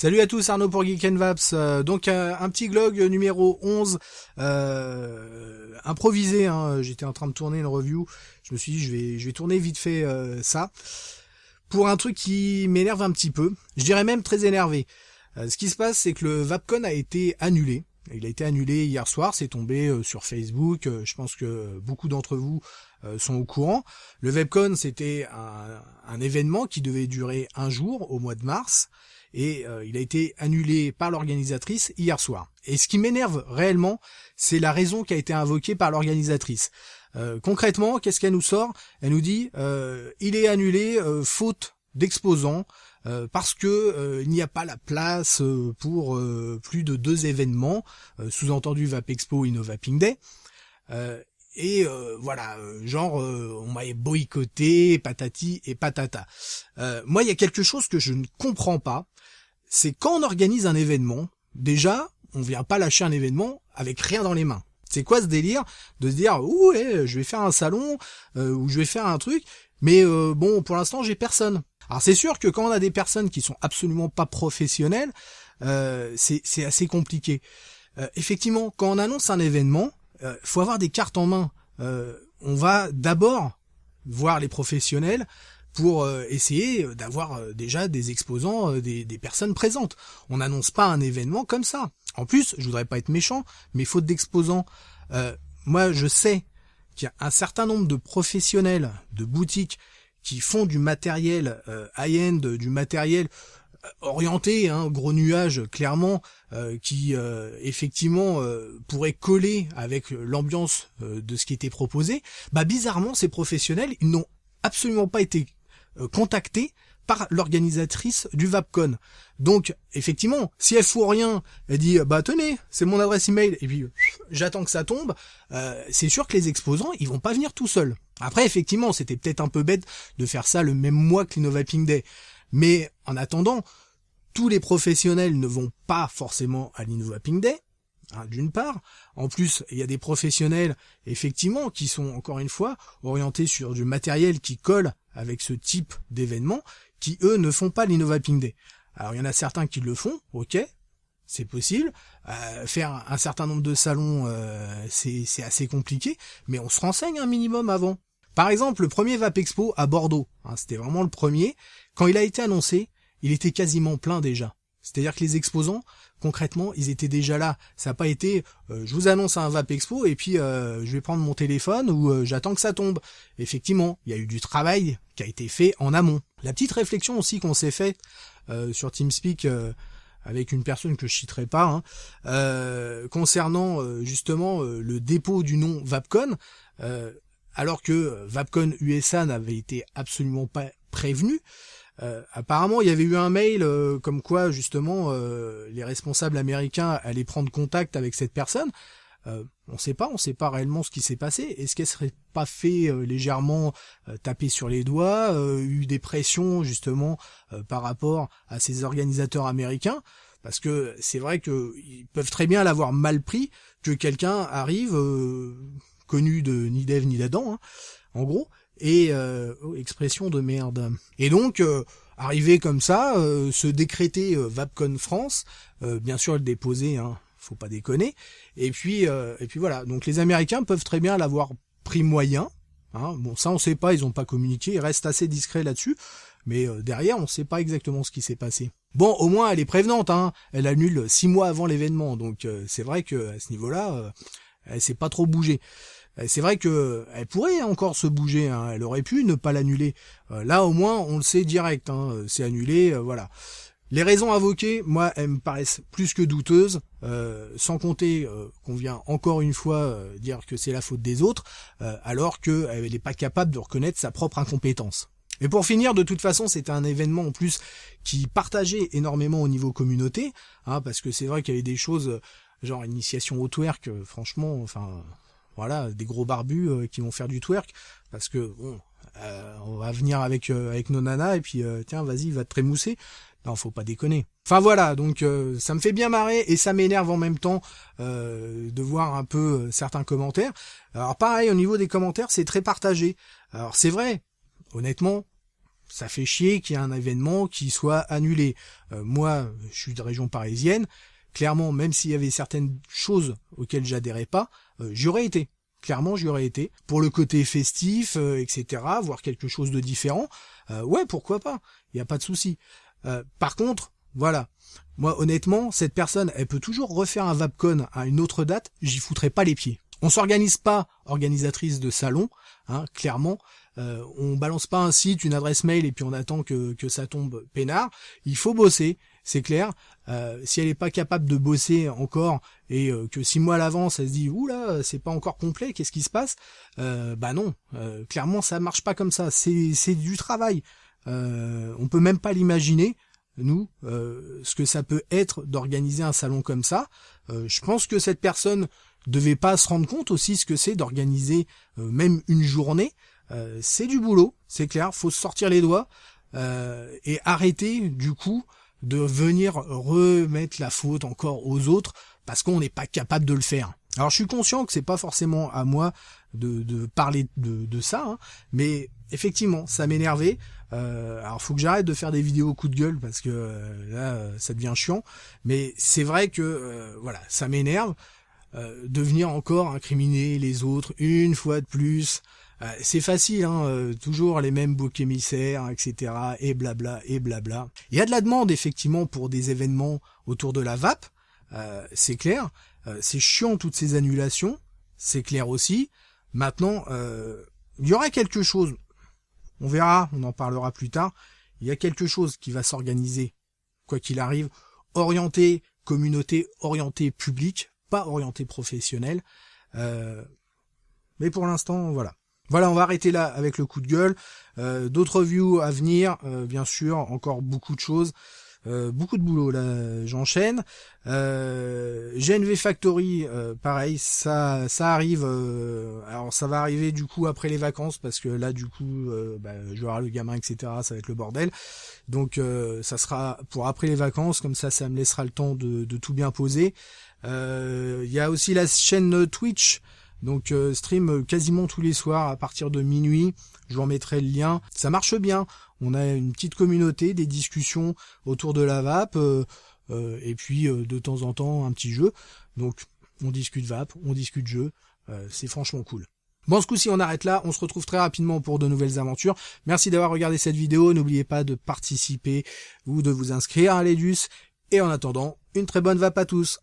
Salut à tous, Arnaud pour Geek and Vaps. Donc un petit vlog numéro 11, improvisé. J'étais en train de tourner une review. Je me suis dit je vais tourner vite fait ça pour un truc qui m'énerve un petit peu. Je dirais même très énervé. Ce qui se passe, c'est que le VapCon a été annulé. Il a été annulé hier soir, c'est tombé sur Facebook. Je pense que beaucoup d'entre vous sont au courant. Le VapCon, c'était un événement qui devait durer un jour au mois de mars. Et il a été annulé par l'organisatrice hier soir. Et ce qui m'énerve réellement, c'est la raison qui a été invoquée par l'organisatrice. Concrètement, qu'est-ce qu'elle nous sort? Elle nous dit il est annulé faute d'exposants parce que il n'y a pas la place pour plus de 2 événements, sous-entendu Vapexpo et Innovaping Day. Voilà, on m'avait boycotté, patati et patata. Moi, il y a quelque chose que je ne comprends pas, c'est quand on organise un événement, déjà, on vient pas lâcher un événement avec rien dans les mains. C'est quoi ce délire de se dire ouais, je vais faire un salon ou je vais faire un truc, mais bon, pour l'instant, j'ai personne. Alors c'est sûr que quand on a des personnes qui sont absolument pas professionnelles, c'est assez compliqué. Effectivement, quand on annonce un événement, faut avoir des cartes en main. On va d'abord voir les professionnels pour essayer d'avoir déjà des exposants, des personnes présentes. On n'annonce pas un événement comme ça. En plus, je voudrais pas être méchant, mais faute d'exposants, moi je sais qu'il y a un certain nombre de professionnels, de boutiques qui font du matériel high-end, du matériel orienté, gros nuage clairement, qui effectivement pourrait coller avec l'ambiance de ce qui était proposé. Bizarrement, ces professionnels, ils n'ont absolument pas été contactés par l'organisatrice du VapCon. Donc effectivement, si elle fout rien, elle dit tenez, c'est mon adresse email, et puis j'attends que ça tombe, c'est sûr que les exposants, ils vont pas venir tout seuls. Après effectivement, c'était peut-être un peu bête de faire ça le même mois que l'Innovaping Day. Mais en attendant, tous les professionnels ne vont pas forcément à l'Innovaping Day, d'une part. En plus, il y a des professionnels, effectivement, qui sont, encore une fois, orientés sur du matériel qui colle avec ce type d'événement, qui, eux, ne font pas l'Innovaping Day. Alors, il y en a certains qui le font, ok, c'est possible. Faire un certain nombre de salons, c'est assez compliqué, mais on se renseigne un minimum avant. Par exemple, le premier Vapexpo à Bordeaux, c'était vraiment le premier. Quand il a été annoncé, il était quasiment plein déjà. C'est-à-dire que les exposants, concrètement, ils étaient déjà là. Ça n'a pas été je vous annonce un Vapexpo et puis je vais prendre mon téléphone ou j'attends que ça tombe. Effectivement, il y a eu du travail qui a été fait en amont. La petite réflexion aussi qu'on s'est fait sur TeamSpeak avec une personne que je citerai pas, concernant justement le dépôt du nom VapCon, alors que VapCon USA n'avait été absolument pas prévenu. Apparemment, il y avait eu un mail comme quoi justement les responsables américains allaient prendre contact avec cette personne. On sait pas réellement ce qui s'est passé. Est-ce qu'elle serait pas fait légèrement taper sur les doigts, eu des pressions justement par rapport à ces organisateurs américains? Parce que c'est vrai que ils peuvent très bien l'avoir mal pris que quelqu'un arrive connu de ni d'Ève ni d'Adam, en gros, et expression de merde. Et donc arriver comme ça, se décréter VapCon France, bien sûr le déposer, faut pas déconner. Et puis voilà. Donc les Américains peuvent très bien l'avoir pris moyen. Bon, ça on sait pas, ils ont pas communiqué, ils restent assez discrets là-dessus. Mais derrière, on sait pas exactement ce qui s'est passé. Bon, au moins elle est prévenante, elle annule 6 mois avant l'événement. Donc c'est vrai que à ce niveau-là, elle s'est pas trop bougée. C'est vrai que elle pourrait encore se bouger, elle aurait pu ne pas l'annuler. Là au moins on le sait direct, c'est annulé, voilà. Les raisons invoquées, moi, elles me paraissent plus que douteuses, sans compter qu'on vient encore une fois dire que c'est la faute des autres, alors qu'elle n'est pas capable de reconnaître sa propre incompétence. Et pour finir, de toute façon, c'était un événement en plus qui partageait énormément au niveau communauté, parce que c'est vrai qu'il y avait des choses genre initiation au twerk, franchement, voilà, des gros barbus qui vont faire du twerk, parce que bon, on va venir avec nos nanas et puis tiens, vas-y, va te trémousser. Non, faut pas déconner. Enfin voilà, donc ça me fait bien marrer et ça m'énerve en même temps de voir un peu certains commentaires. Alors pareil, au niveau des commentaires, c'est très partagé. Alors c'est vrai, honnêtement, ça fait chier qu'il y ait un événement qui soit annulé. Moi, je suis de région parisienne. Clairement, même s'il y avait certaines choses auxquelles j'adhérais pas, j'y aurais été. Clairement, j'y aurais été. Pour le côté festif, etc., voir quelque chose de différent, ouais, pourquoi pas. Il n'y a pas de souci. Par contre, voilà. Moi, honnêtement, cette personne, elle peut toujours refaire un Vapcon à une autre date, j'y foutrais pas les pieds. On s'organise pas organisatrice de salon, hein, clairement. On balance pas un site, une adresse mail et puis on attend que ça tombe peinard. Il faut bosser, c'est clair. Si elle est pas capable de bosser encore et que 6 mois à l'avance elle se dit oula c'est pas encore complet, qu'est-ce qui se passe, bah non, clairement ça marche pas comme ça. C'est du travail. On peut même pas l'imaginer. Nous, ce que ça peut être d'organiser un salon comme ça. Je pense que cette personne devait pas se rendre compte aussi ce que c'est d'organiser même une journée. C'est du boulot, c'est clair, faut se sortir les doigts et arrêter du coup de venir remettre la faute encore aux autres parce qu'on n'est pas capable de le faire. Alors je suis conscient que c'est pas forcément à moi de parler de ça, hein, mais effectivement ça m'énervait. Alors faut que j'arrête de faire des vidéos coup de gueule parce que là ça devient chiant, mais c'est vrai que voilà, ça m'énerve de venir encore incriminer les autres une fois de plus. C'est facile, hein, toujours les mêmes boucs émissaires, etc. et blabla, et blabla. Il y a de la demande, effectivement, pour des événements autour de la vape, c'est clair. C'est chiant, toutes ces annulations, c'est clair aussi. Maintenant, il y aura quelque chose, on verra, on en parlera plus tard, il y a quelque chose qui va s'organiser, quoi qu'il arrive, orienté communauté, orienté public, pas orienté professionnel. Mais pour l'instant, voilà. Voilà, on va arrêter là avec le coup de gueule. D'autres views à venir, bien sûr, encore beaucoup de choses. Beaucoup de boulot, là, j'enchaîne. GNV Factory, pareil, ça arrive. Alors ça va arriver du coup après les vacances, parce que là, du coup, je vais avoir le gamin, etc. Ça va être le bordel. Donc ça sera pour après les vacances, comme ça me laissera le temps de tout bien poser. Il y a aussi la chaîne Twitch. Donc stream quasiment tous les soirs à partir de minuit, je vous remettrai le lien. Ça marche bien, on a une petite communauté, des discussions autour de la vape, et puis de temps en temps un petit jeu. Donc on discute vape, on discute jeu, c'est franchement cool. Bon, ce coup-ci on arrête là, on se retrouve très rapidement pour de nouvelles aventures. Merci d'avoir regardé cette vidéo, n'oubliez pas de participer ou de vous inscrire à l'Edus. Et en attendant, une très bonne vape à tous.